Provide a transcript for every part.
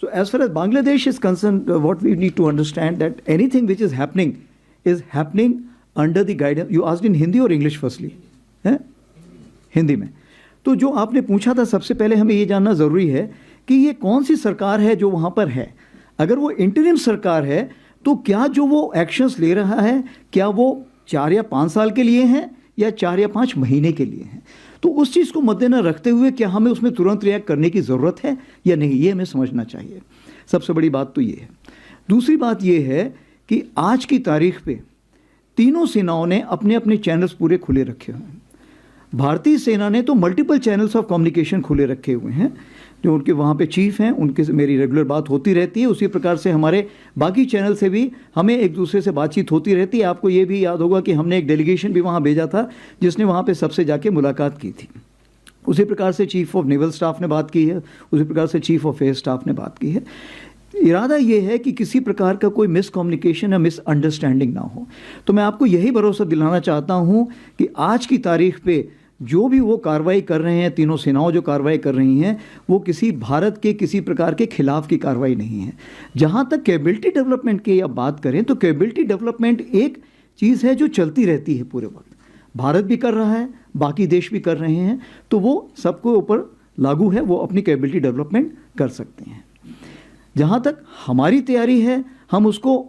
So as far as Bangladesh is concerned, what we need to understand that anything which is happening under the guidance. You asked in Hindi or English firstly? है? हिंदी में. तो जो आपने पूछा था, सबसे पहले हमें ये जानना ज़रूरी है कि ये कौन सी सरकार है जो वहाँ पर है. अगर वो इंटरिम सरकार है तो क्या जो वो एक्शंस ले रहा है, क्या वो 4 या 5 साल के लिए हैं या 4 या 5 महीने के लिए हैं. तो उस चीज़ को मद्देनजर रखते हुए क्या हमें उसमें तुरंत रिएक्ट करने की ज़रूरत है या नहीं, ये हमें समझना चाहिए. सबसे बड़ी बात तो ये है. दूसरी बात ये है कि आज की तारीख पे तीनों सेनाओं ने अपने अपने चैनल्स पूरे खुले रखे हुए हैं. भारतीय सेना ने तो मल्टीपल चैनल्स ऑफ कम्युनिकेशन खुले रखे हुए हैं. जो उनके वहाँ पे चीफ हैं उनके से मेरी रेगुलर बात होती रहती है. उसी प्रकार से हमारे बाकी चैनल से भी हमें एक दूसरे से बातचीत होती रहती है. आपको ये भी याद होगा कि हमने एक डेलीगेशन भी वहाँ भेजा था जिसने वहाँ पे सबसे जाके मुलाकात की थी. उसी प्रकार से चीफ ऑफ नेवल स्टाफ ने बात की है, उसी प्रकार से चीफ ऑफ एयर स्टाफ ने बात की है. इरादा ये है कि किसी प्रकार का कोई मिसकम्युनिकेशन या मिसअंडरस्टैंडिंग ना हो. तो मैं आपको यही भरोसा दिलाना चाहता हूँ कि आज की तारीख पे जो भी वो कार्रवाई कर रहे हैं, तीनों सेनाओं जो कार्रवाई कर रही हैं, वो किसी भारत के किसी प्रकार के खिलाफ की कार्रवाई नहीं है. जहाँ तक कैपेबिलिटी डेवलपमेंट की आप बात करें तो कैपेबिलिटी डेवलपमेंट एक चीज़ है जो चलती रहती है पूरे वक्त. भारत भी कर रहा है, बाकी देश भी कर रहे हैं, तो वो सबको ऊपर लागू है, वो अपनी कैपेबिलिटी डेवलपमेंट कर सकते हैं. जहाँ तक हमारी तैयारी है हम उसको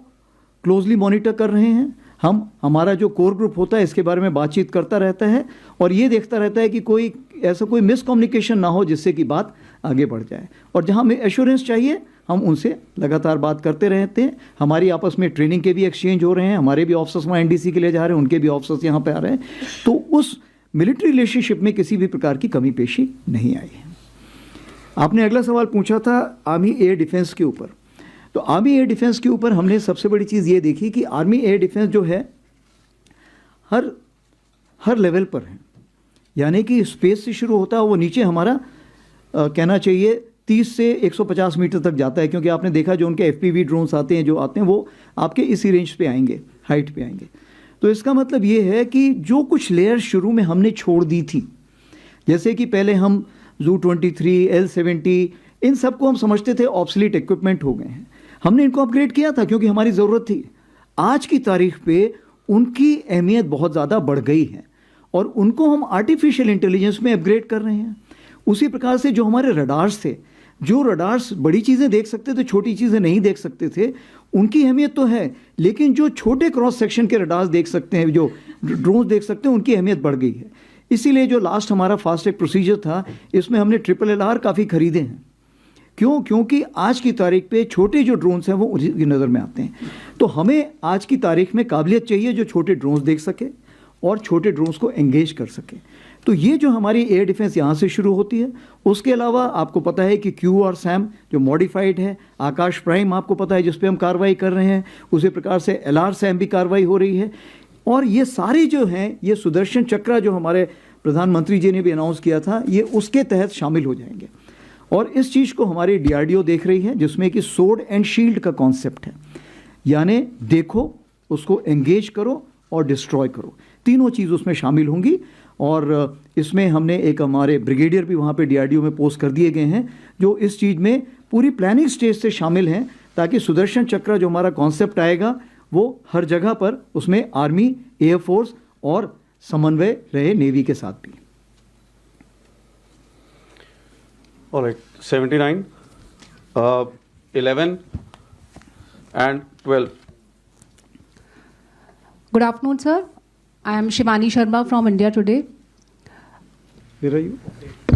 क्लोजली मॉनिटर कर रहे हैं. हमारा जो कोर ग्रुप होता है इसके बारे में बातचीत करता रहता है और ये देखता रहता है कि कोई ऐसा कोई मिसकम्युनिकेशन ना हो जिससे कि बात आगे बढ़ जाए. और जहाँ हमें एश्योरेंस चाहिए हम उनसे लगातार बात करते रहते हैं. हमारी आपस में ट्रेनिंग के भी एक्सचेंज हो रहे हैं. हमारे भी ऑफिसर्स वहाँ NDC के लिए जा रहे हैं, उनके भी ऑफिसर्स यहाँ पे आ रहे हैं. तो उस मिलिट्री रिलेशनशिप में किसी भी प्रकार की कमी पेशी नहीं आई है. आपने अगला सवाल पूछा था आर्मी एयर डिफेंस के ऊपर. तो आर्मी एयर डिफेंस के ऊपर हमने सबसे बड़ी चीज़ ये देखी कि आर्मी एयर डिफेंस जो है हर लेवल पर है. यानी कि स्पेस से शुरू होता है, वो नीचे हमारा कहना चाहिए 30 से 150 मीटर तक जाता है. क्योंकि आपने देखा जो उनके FPV ड्रोन्स आते हैं वो आपके इसी रेंज पे आएंगे, हाइट पे आएंगे. तो इसका मतलब ये है कि जो कुछ लेयर शुरू में हमने छोड़ दी थी, जैसे कि पहले हम Zu-23, L-70 इन सबको हम समझते थे ऑब्सलीट इक्विपमेंट हो गए हैं. हमने इनको अपग्रेड किया था क्योंकि हमारी ज़रूरत थी. आज की तारीख पे उनकी अहमियत बहुत ज़्यादा बढ़ गई है और उनको हम आर्टिफिशियल इंटेलिजेंस में अपग्रेड कर रहे हैं. उसी प्रकार से जो हमारे रडार्स थे, जो रडार्स बड़ी चीज़ें देख सकते थे, छोटी चीज़ें नहीं देख सकते थे, उनकी अहमियत तो है. लेकिन जो छोटे क्रॉस सेक्शन के रडार्स देख सकते हैं, जो ड्रोन देख सकते हैं, उनकी अहमियत बढ़ गई है. इसीलिए जो लास्ट हमारा फास्ट ट्रैक प्रोसीजर था इसमें हमने LLR काफ़ी खरीदे हैं. क्यों? क्योंकि आज की तारीख पे छोटे जो ड्रोन्स हैं वो उनकी नज़र में आते हैं. तो हमें आज की तारीख में काबिलियत चाहिए जो छोटे ड्रोन्स देख सके और छोटे ड्रोन्स को एंगेज कर सके. तो ये जो हमारी एयर डिफेंस यहाँ से शुरू होती है. उसके अलावा आपको पता है कि QR-SAM जो मॉडिफाइड है, आकाश प्राइम आपको पता है जिस पे हम कार्रवाई कर रहे हैं, उसी प्रकार से LR-SAM भी कार्रवाई हो रही है. और ये सारे जो हैं, ये सुदर्शन चक्र जो हमारे प्रधानमंत्री जी ने भी अनाउंस किया था, ये उसके तहत शामिल हो जाएंगे. और इस चीज़ को हमारी DRDO देख रही है जिसमें कि सोर्ड एंड शील्ड का कॉन्सेप्ट है. यानी देखो, उसको एंगेज करो और डिस्ट्रॉय करो, तीनों चीज़ उसमें शामिल होंगी. और इसमें हमने एक हमारे ब्रिगेडियर भी वहाँ पे DRDO में पोस्ट कर दिए गए हैं जो इस चीज़ में पूरी प्लानिंग स्टेज से शामिल हैं, ताकि सुदर्शन चक्र जो हमारा कॉन्सेप्ट आएगा वो हर जगह पर उसमें आर्मी, एयरफोर्स और समन्वय रहे नेवी के साथ भी. All right, 79, 11 and 12. Good afternoon, sir. I am Shivani Sharma from India Today. Where are you?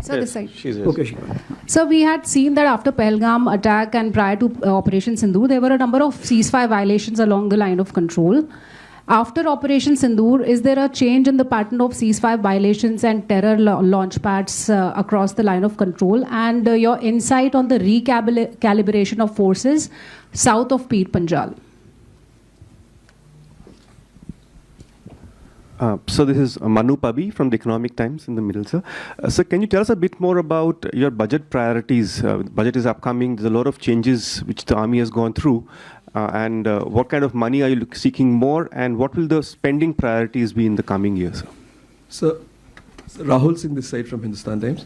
Sir, this side. She's here. Okay, Shivani. Sir, we had seen that after Pahalgam attack and prior to Operation Sindoor, there were a number of ceasefire violations along the line of control. After Operation Sindoor, is there a change in the pattern of ceasefire violations and terror launch pads across the line of control? And your insight on the recalibration of forces south of Peer Panjal? So this is Manu Pabi from the Economic Times in the middle, sir. So can you tell us a bit more about your budget priorities? Budget is upcoming. There's a lot of changes which the army has gone through. And what kind of money are you seeking more, and what will the spending priorities be in the coming years? So Rahul Singh this side from Hindustan Times.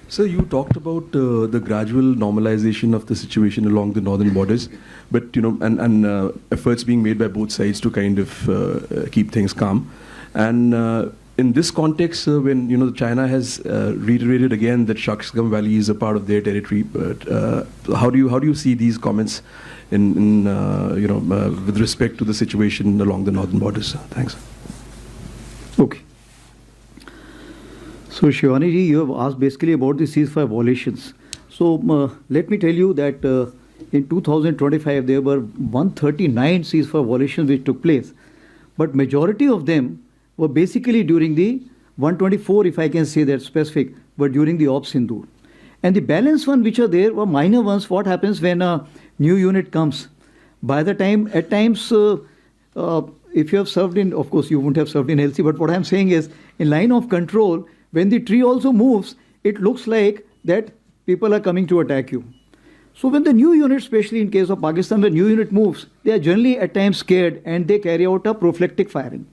Sir, you talked about the gradual normalization of the situation along the northern borders, but and efforts being made by both sides to kind of keep things calm. And in this context, when China has reiterated again that Shaksgam Valley is a part of their territory, but how do you see these comments in with respect to the situation along the northern borders? Thanks. Okay. So Shivani ji, you have asked basically about the ceasefire violations. So let me tell you that in 2025 there were 139 ceasefire violations which took place, but majority of them were basically during the 124, if I can say that specific, were during the Op Sindoor. And the balance one which are there were minor ones. What happens when a new unit comes? By the time, at times, if you have served in, of course you wouldn't have served in LC, but what I'm saying is, in line of control, when the tree also moves, it looks like that people are coming to attack you. So when the new unit, especially in case of Pakistan, when new unit moves, they are generally at times scared and they carry out a prophylactic firing.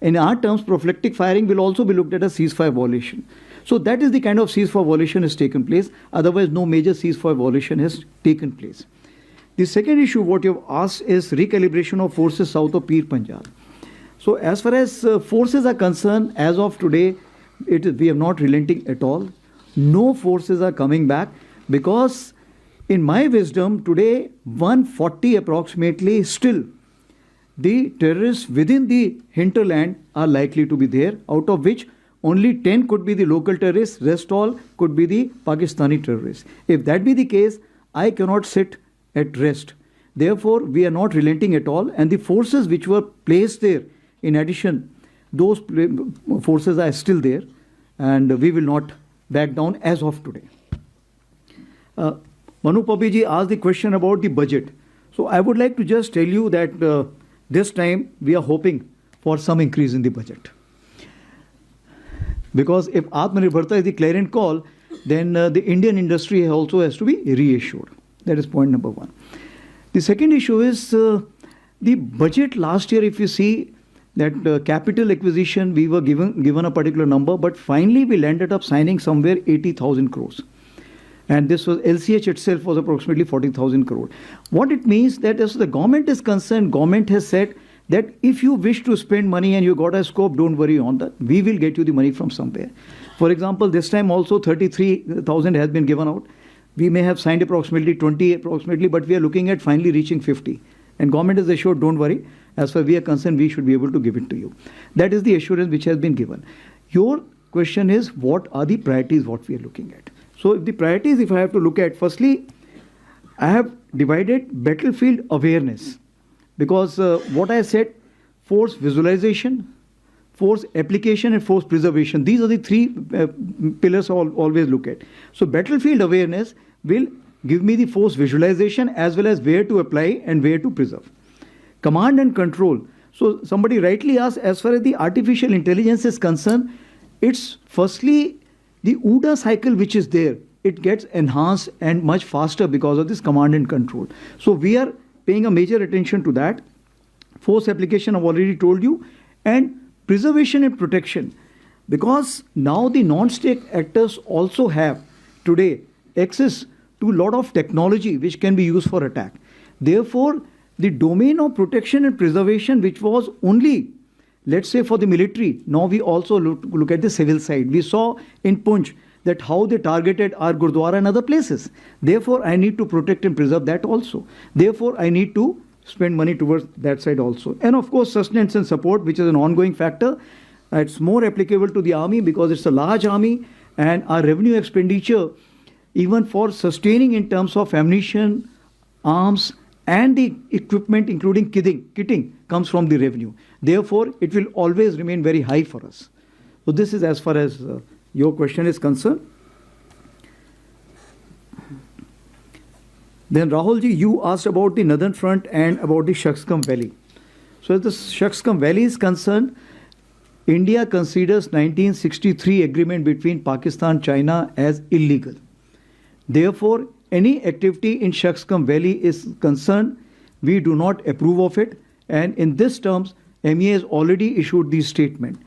In our terms, prophylactic firing will also be looked at as ceasefire violation. So that is the kind of ceasefire violation has taken place. Otherwise, no major ceasefire violation has taken place. The second issue, what you have asked, is recalibration of forces south of Pir Panjal. So as far as forces are concerned, as of today, we are not relenting at all. No forces are coming back because, in my wisdom, today 140 approximately still the terrorists within the hinterland are likely to be there, out of which only 10 could be the local terrorists, rest all could be the Pakistani terrorists. If that be the case, I cannot sit at rest. Therefore, we are not relenting at all, and the forces which were placed there, in addition, those forces are still there, and we will not back down as of today. Manu Pabi asked the question about the budget. So I would like to just tell you that this time we are hoping for some increase in the budget. Because if Atmanirbharta is the clarion call, then the Indian industry also has to be reassured. That is point number one. The second issue is the budget last year, if you see that capital acquisition, we were given a particular number, but finally we landed up signing somewhere 80,000 crores. And this was, LCH itself was approximately 40,000 crore. What it means that as the government is concerned, government has said that if you wish to spend money and you got a scope, don't worry on that. We will get you the money from somewhere. For example, this time also 33,000 has been given out. We may have signed approximately 20 approximately, but we are looking at finally reaching 50. And government is assured, don't worry, as far as we are concerned, we should be able to give it to you. That is the assurance which has been given. Your question is, what are the priorities what we are looking at? So the priorities, if I have to look at, firstly, I have divided battlefield awareness. Because what I said, force visualization, force application and force preservation. These are the three pillars I always look at. So battlefield awareness will give me the force visualization as well as where to apply and where to preserve. Command and control. So somebody rightly asked, as far as the artificial intelligence is concerned, it's firstly the OODA cycle which is there. It gets enhanced and much faster because of this command and control. So we are paying a major attention to that. Force application I've already told you, and preservation and protection, because now the non-state actors also have today access to a lot of technology which can be used for attack. Therefore, the domain of protection and preservation, which was only, let's say, for the military, now we also look at the civil side. We saw in Poonch that how they targeted our Gurdwara and other places. Therefore, I need to protect and preserve that also. Therefore, I need to spend money towards that side also. And of course, sustenance and support, which is an ongoing factor. It's more applicable to the army because it's a large army, and our revenue expenditure, even for sustaining in terms of ammunition, arms, and the equipment, including kitting, comes from the revenue. Therefore, it will always remain very high for us. So this is as far as your question is concerned. Then Rahulji, you asked about the Northern Front and about the Shaksgam Valley. So as the Shaksgam Valley is concerned, India considers 1963 agreement between Pakistan and China as illegal. Therefore, any activity in Shaksgam Valley is concerned, we do not approve of it. And in this terms, MEA has already issued the statement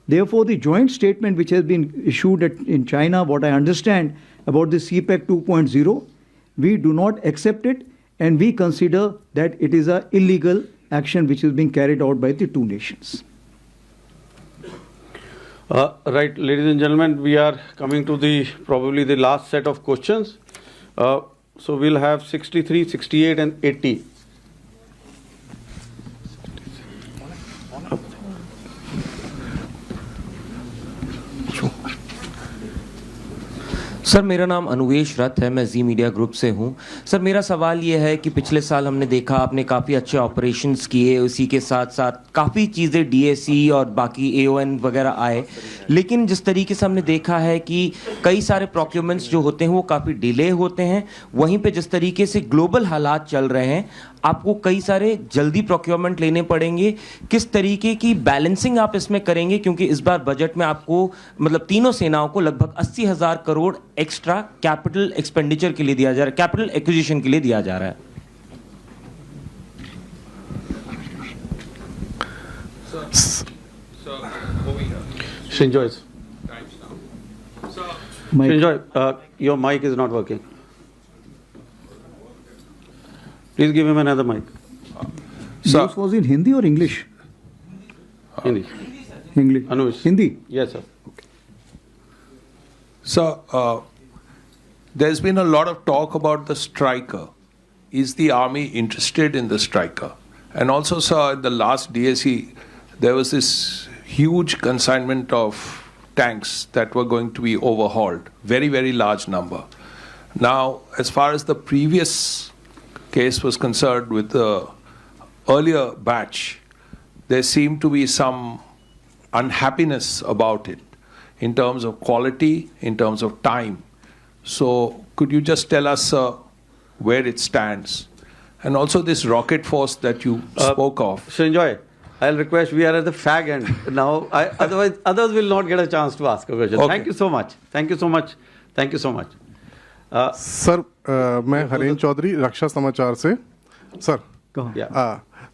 Therefore, the joint statement which has been issued in China, what I understand about the CPEC 2.0, we do not accept it, and we consider that it is an illegal action which is being carried out by the two nations. Right, ladies and gentlemen, we are coming to probably the last set of questions. So we'll have 63, 68 and 80. Sir मेरा नाम अनुवेश रथ है, मैं जी media group से हूं। Sir मेरा सवाल ये है कि पिछले साल हमने देखा आपने काफ़ी अच्छे ऑपरेशंस किए, उसी के साथ साथ काफ़ी चीज़ें डीएसी और बाकी एओएन वगैरह आए, लेकिन जिस तरीके से हमने देखा है कि कई सारे प्रोक्योरमेंट्स जो होते हैं वो काफ़ी डिले होते हैं। वहीं पे जिस तरीके से ग्लोबल हालात चल रहे हैं, आपको कई सारे जल्दी प्रोक्योरमेंट लेने पड़ेंगे। किस तरीके की बैलेंसिंग आप इसमें करेंगे, क्योंकि इस बार बजट में आपको मतलब तीनों सेनाओं को लगभग 80,000 करोड़ एक्स्ट्रा कैपिटल एक्सपेंडिचर के लिए दिया जा रहा है, कैपिटल एक्विजिशन के लिए दिया जा रहा है। Shinjoy, your mic is not working. Please give him another mic. This was in Hindi or English? Hindi. English. Anush. Hindi? Yes, sir. So, there's been a lot of talk about the Striker. Is the army interested in the Striker? And also, sir, in the last DSE, there was this huge consignment of tanks that were going to be overhauled. Very, very large number. Now, as far as the previous case was concerned with the earlier batch, there seemed to be some unhappiness about it in terms of quality, in terms of time. So could you just tell us where it stands? And also this rocket force that you spoke of. Shinjoy, I'll request, we are at the fag end now. Otherwise, others will not get a chance to ask a question. Okay. Thank you so much. Thank you so much. Thank you so much. Sir मैं हरेन चौधरी रक्षा समाचार से। Sir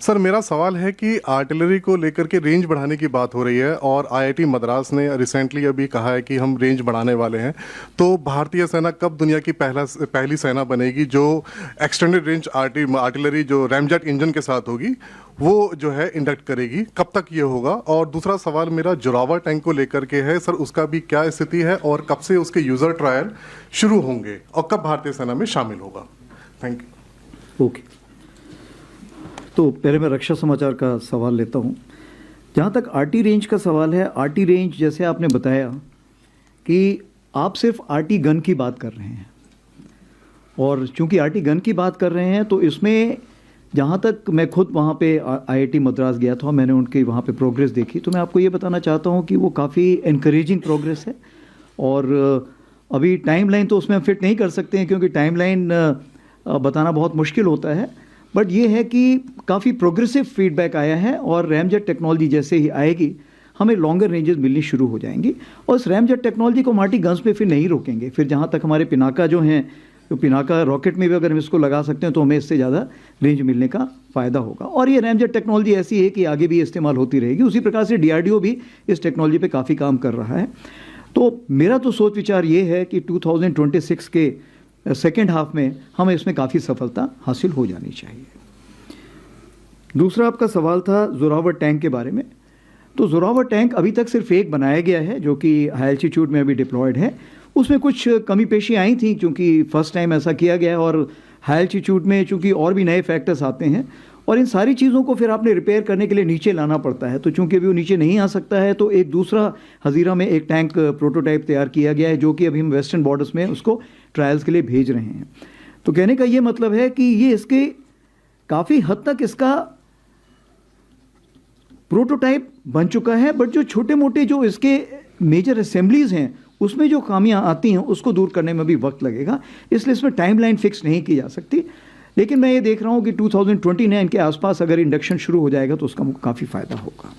sir मेरा सवाल है कि artillery को लेकर के रेंज बढ़ाने की बात हो रही है और आईआईटी मद्रास ने रिसेंटली अभी कहा है कि हम रेंज बढ़ाने वाले हैं, तो भारतीय सेना कब दुनिया की पहली सेना बनेगी जो एक्सटेंडेड रेंज आर्टिलरी जो रैमजेट इंजन के साथ होगी वो जो है इंडक्ट करेगी, कब तक ये होगा? और दूसरा सवाल मेरा जोरावर टैंक को लेकर के है सर, उसका भी क्या स्थिति है और कब से उसके यूजर ट्रायल शुरू होंगे और कब भारतीय सेना में शामिल होगा? Thank you. ओके, तो पहले मैं रक्षा समाचार का सवाल लेता हूँ। जहाँ तक आरटी रेंज का सवाल है, आरटी रेंज जैसे आपने बताया कि आप सिर्फ आरटी गन की बात कर रहे हैं, और चूंकि आरटी गन की बात कर रहे हैं तो इसमें जहाँ तक मैं खुद वहाँ पे आईआईटी मद्रास गया था, मैंने उनकी वहाँ पे प्रोग्रेस देखी, तो मैं आपको ये बताना चाहता हूँ कि वो काफ़ी इनकरेजिंग प्रोग्रेस है। और अभी टाइमलाइन तो उसमें हम फिट नहीं कर सकते हैं क्योंकि टाइमलाइन बताना बहुत मुश्किल होता है, बट ये है कि काफ़ी प्रोग्रेसिव फीडबैक आया है और रैमजेट टेक्नोलॉजी जैसे ही आएगी हमें लॉन्गर रेंजेस मिलनी शुरू हो जाएंगी, और इस रैमजेट टेक्नोलॉजी को मार्टी गन्स पे फिर नहीं रोकेंगे। फिर जहाँ तक हमारे पिनाका जो हैं, तो पिनाका रॉकेट में भी अगर हम इसको लगा सकते हैं तो हमें इससे ज़्यादा रेंज मिलने का फ़ायदा होगा। और ये रैमजेट टेक्नोलॉजी ऐसी है कि आगे भी इस्तेमाल होती रहेगी। उसी प्रकार से डीआरडीओ भी इस टेक्नोलॉजी पे काफ़ी काम कर रहा है। तो मेरा तो सोच विचार ये है कि 2026 के सेकेंड हाफ में हमें इसमें काफ़ी सफलता हासिल हो जानी चाहिए। दूसरा आपका सवाल था जोरावर टैंक के बारे में। तो जोरावर टैंक अभी तक सिर्फ एक बनाया गया है जो कि हाई एल्टीट्यूड में अभी डिप्लॉयड है। उसमें कुछ कमी पेशी आई थी क्योंकि फर्स्ट टाइम ऐसा किया गया है, और हाई एल्टीट्यूड में चूंकि और भी नए फैक्टर्स आते हैं और इन सारी चीज़ों को फिर आपने रिपेयर करने के लिए नीचे लाना पड़ता है। तो चूंकि अभी वो नीचे नहीं आ सकता है तो एक दूसरा हजीरा में एक टैंक प्रोटोटाइप तैयार किया गया है जो कि अभी हम वेस्टर्न बॉर्डर्स में उसको ट्रायल्स के लिए भेज रहे हैं। तो कहने का ये मतलब है कि ये इसके काफ़ी हद तक इसका प्रोटोटाइप बन चुका है, बट जो छोटे मोटे जो इसके मेजर असेंबलीज हैं उसमें जो खामियां आती हैं उसको दूर करने में भी वक्त लगेगा, इसलिए इसमें टाइमलाइन फिक्स नहीं की जा सकती। लेकिन मैं ये देख रहा हूं कि 2029 के आसपास अगर इंडक्शन शुरू हो जाएगा तो उसका काफ़ी फायदा होगा।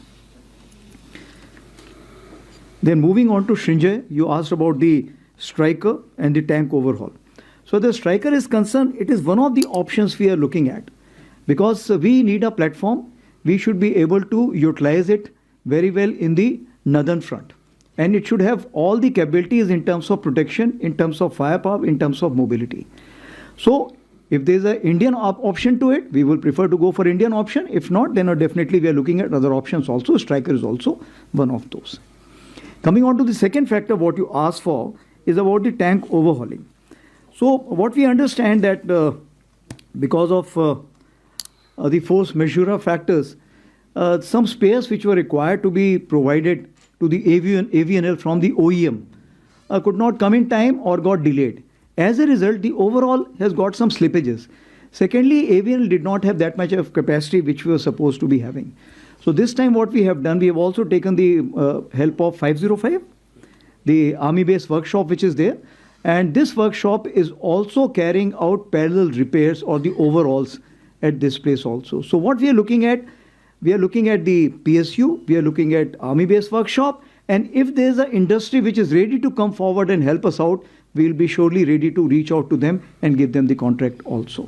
Then moving on to Shinjoy, you asked about the Striker and the tank overhaul. So the Striker is concerned, it is one of the options we are looking at, because we need a platform. We should be able to utilize it very well in the northern front, and it should have all the capabilities in terms of protection, in terms of firepower, in terms of mobility. So if there is an Indian option to it, we will prefer to go for Indian option. If not, then definitely we are looking at other options also. Striker is also one of those. Coming on to the second factor, what you asked for is about the tank overhauling. So what we understand that because of the force majeure factors, some spares which were required to be provided to the AVNL from the OEM could not come in time or got delayed. As a result, the overall has got some slippages. Secondly, AVNL did not have that much of capacity which we were supposed to be having. So this time what we have done, we have also taken the help of 505, the Army Base workshop which is there. And this workshop is also carrying out parallel repairs or the overhauls at this place also. So what we are looking at the PSU, we are looking at Army Base workshop, and if there is an industry which is ready to come forward and help us out, we will be surely ready to reach out to them and give them the contract also.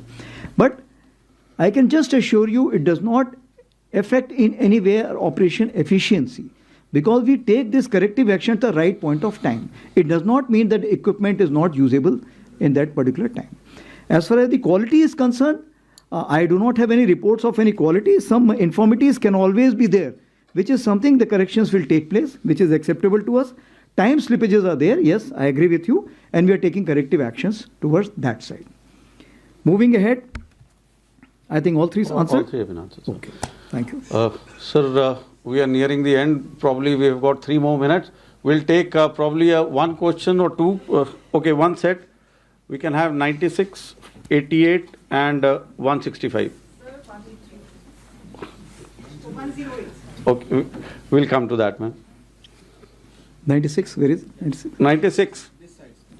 But I can just assure you it does not affect in any way our operation efficiency, because we take this corrective action at the right point of time. It does not mean that the equipment is not usable in that particular time. As far as the quality is concerned, I do not have any reports of any quality. Some infirmities can always be there, which is something the corrections will take place, which is acceptable to us. Time slippages are there, yes, I agree with you, and we are taking corrective actions towards that side. Moving ahead, I think all three answered? All three have been answered. Okay, thank you. Sir, we are nearing the end. Probably we have got 3 more minutes. We'll take probably one question or two. Okay, one set. We can have 96, 88 and 165. Okay, we'll come to that, ma'am. 96, where is 96? 96.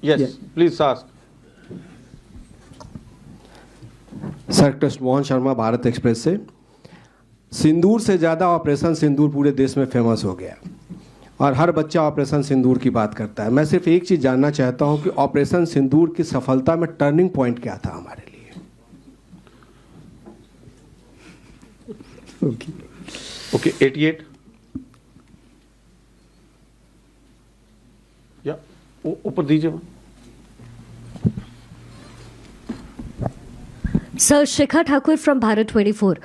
Yes, yeah. Please ask. Sir Krishna Mohan Sharma Bharat express से। सिंदूर से ज़्यादा operation सिंदूर पूरे देश में famous हो गया और हर बच्चा ऑपरेशन सिंदूर की बात करता है। मैं सिर्फ एक चीज़ जानना चाहता हूं कि ऑपरेशन सिंदूर की सफलता में टर्निंग पॉइंट क्या था हमारे लिए? ओके 88 या ऊपर दीजिए। Sir Shikha Thakur from Bharat 24।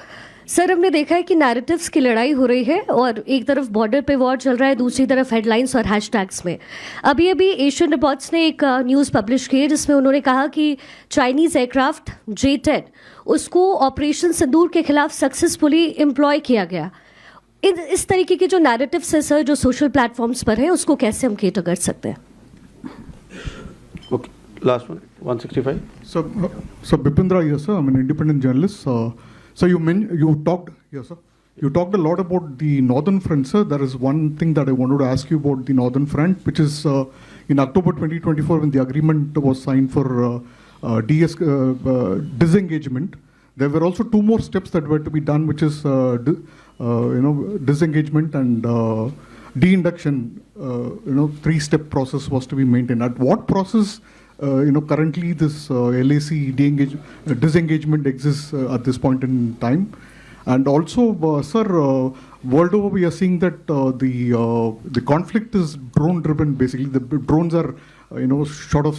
Sir हमने देखा है कि नैरेटिव्स की लड़ाई हो रही है और एक तरफ बॉर्डर पे वॉर चल रहा है, दूसरी तरफ हेडलाइंस और हैशटैग्स में। अभी एशियन रिपोर्ट्स ने एक न्यूज़ पब्लिश की है जिसमें उन्होंने कहा कि चाइनीज़ एयरक्राफ्ट J-10 उसको ऑपरेशन सिंदूर के खिलाफ सक्सेसफुली एम्प्लॉय किया गया। इस तरीके के जो नैरेटिव्स है सर जो सोशल प्लेटफॉर्म्स पर है उसको कैसे हम केटर कर सकते हैं? Okay last one 165. So Bipindra here, sir. I'm an independent journalist. So you talked a lot about the Northern Front, sir. There is one thing that I wanted to ask you about the Northern Front, which is in October 2024 when the agreement was signed for disengagement. There were also 2 more steps that were to be done, which is disengagement and de-induction. 3-step process was to be maintained. At what process? Currently this LAC disengagement exists at this point in time. And also, sir, world over we are seeing that the conflict is drone driven. Basically, the drones are, sort of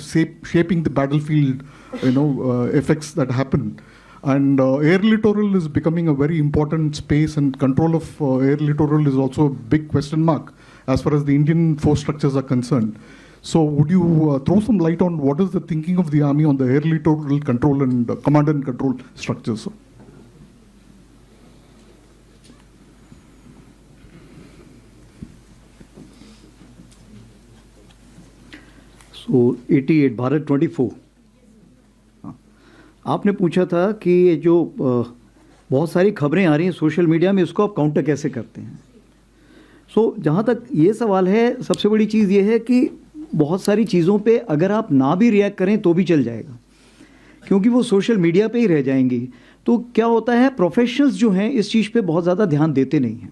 shaping the battlefield, effects that happen. And air littoral is becoming a very important space, and control of air littoral is also a big question mark as far as the Indian force structures are concerned. So would you throw some light on what is the thinking of the army on the air littoral control and command and control structures? So 88 Bharat 24 आपने पूछा था कि ये जो बहुत सारी खबरें आ रही हैं सोशल मीडिया में, उसको आप काउंटर कैसे करते हैं? जहाँ तक ये सवाल है, सबसे बड़ी चीज़ ये है कि बहुत सारी चीज़ों पे अगर आप ना भी रिएक्ट करें तो भी चल जाएगा, क्योंकि वो सोशल मीडिया पे ही रह जाएंगी। तो क्या होता है, प्रोफेशनल्स जो हैं इस चीज़ पे बहुत ज़्यादा ध्यान देते नहीं हैं।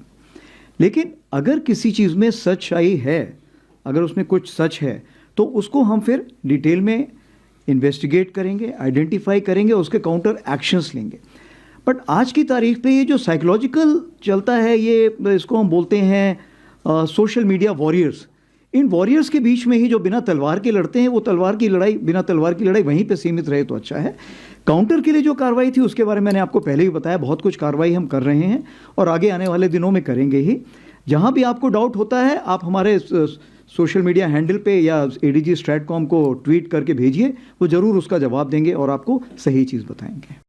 लेकिन अगर किसी चीज़ में सच्चाई है, अगर उसमें कुछ सच है, तो उसको हम फिर डिटेल में इन्वेस्टिगेट करेंगे, आइडेंटिफाई करेंगे, उसके काउंटर एक्शंस लेंगे। बट आज की तारीख पे ये जो साइकोलॉजिकल चलता है, ये इसको हम बोलते हैं सोशल मीडिया वॉरियर्स, इन वॉरियर्स के बीच में ही जो बिना तलवार के लड़ते हैं, वो तलवार की लड़ाई, बिना तलवार की लड़ाई वहीं पे सीमित रहे तो अच्छा है। काउंटर के लिए जो कार्रवाई थी उसके बारे में मैंने आपको पहले ही बताया, बहुत कुछ कार्रवाई हम कर रहे हैं और आगे आने वाले दिनों में करेंगे ही। जहां भी आपको डाउट होता है आप हमारे सोशल मीडिया हैंडल पे या ADG Stratcom को ट्वीट करके भेजिए, वो ज़रूर उसका जवाब देंगे और आपको सही चीज़ बताएंगे।